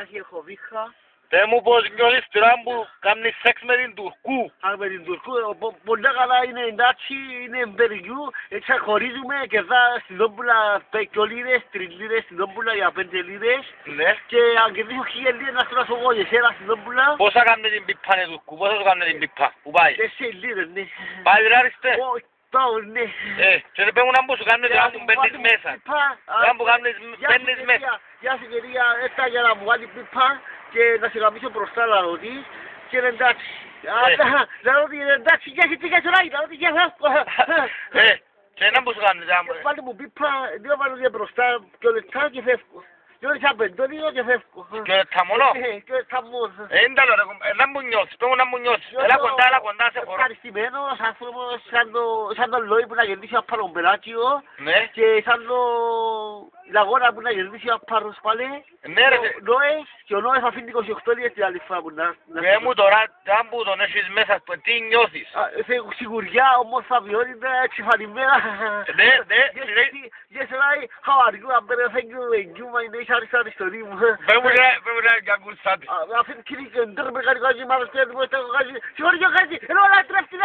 έχει ελχοβίχα. Τε μου πως νιώθεις τώρα που κάνεις σεξ με την Τουρκού. Αν με την Τουρκού, πολύ καλά είναι εντάξει, είναι μπεριού, εξαχωρίζουμε και θα στην Δόμπουλα 5 λίρες, 3 λίρες στην Δόμπουλα για 5 λίρες. Ναι. Και αν κερδίσω 1000 λίρες να στρώσω εγώ για σένα στην Δόμπουλα. Πόσα κάνουν την πιπά είναι Τουρκού, πόσα σου κάνουν την πιπά, που πάει. 4 λίρες, ναι. Πάει ράριστε. Πάω, ναι. Και δεν πέμουν να μου σου κάνουν τώρα που μπαίνεις μέσα. Τώρα που μπαίνεις μέσα. Γεια σου κυρία, έτσι για να μου βάλει πιπά και να σε γαμίσω μπροστά να ρωτήσεις και είναι εντάξει. Να ρωτήσεις είναι εντάξει, γεια σου τι κατσοράκι, να ρωτήσεις γεια σου. Και να μου σου κάνουν τώρα. Βάλει μου πιπά, δύο βάλω μπροστά και λεπτά και φεύγω. Και όλοι σαν πεντώνιο και φεύγω. Και λεπτά μόνο. Και λεπτά μόνο. Ένταλο ρε, να μου νιώσεις, πέμουν να μου νιώσεις. Έλα κοντά σε χωρώ. Ευχαριστημένος άνθρωπος σαν τον Λόι που να κερδίσει από τον Περάτσιο και σαν τον Λαγόνα που να κερδίσει από πάρος πάλι. Ναι ρε. Νόες και ο Νόες αφήνει 28 λίρες την άλλη φορά που να... Ναι μου τώρα, αν που τον έχεις μέσα, τι νιώθεις. Σιγουριά, όμορφα ποιότητα, εξυφανημένα. Ναι. Yes, right. How are you? I'm better, thank you. Thank you. My name is Aristan Story. Πέμουν ρε, για κουρσάτη. Αφήνει κύριε και εντέρ με κάνει κάτι μάλλον και έτοιμο έχω κάνει. Συγχωρείτε κάτι. Ενώ λατρεύτη,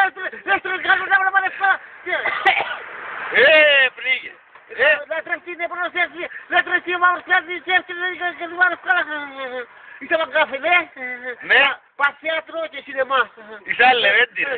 λατρεύτη, κάνω να βρω μαλεφά. Πνίγε. Λατρεύτη είναι προσέξη. Λατρεύτη είναι μάλλον κάτι. Και του μαλεφά. Είσαι από καφέ, ναι. Ναι. Πας θέατρο και σινεμά. Είσαι αλεβέντη ρε.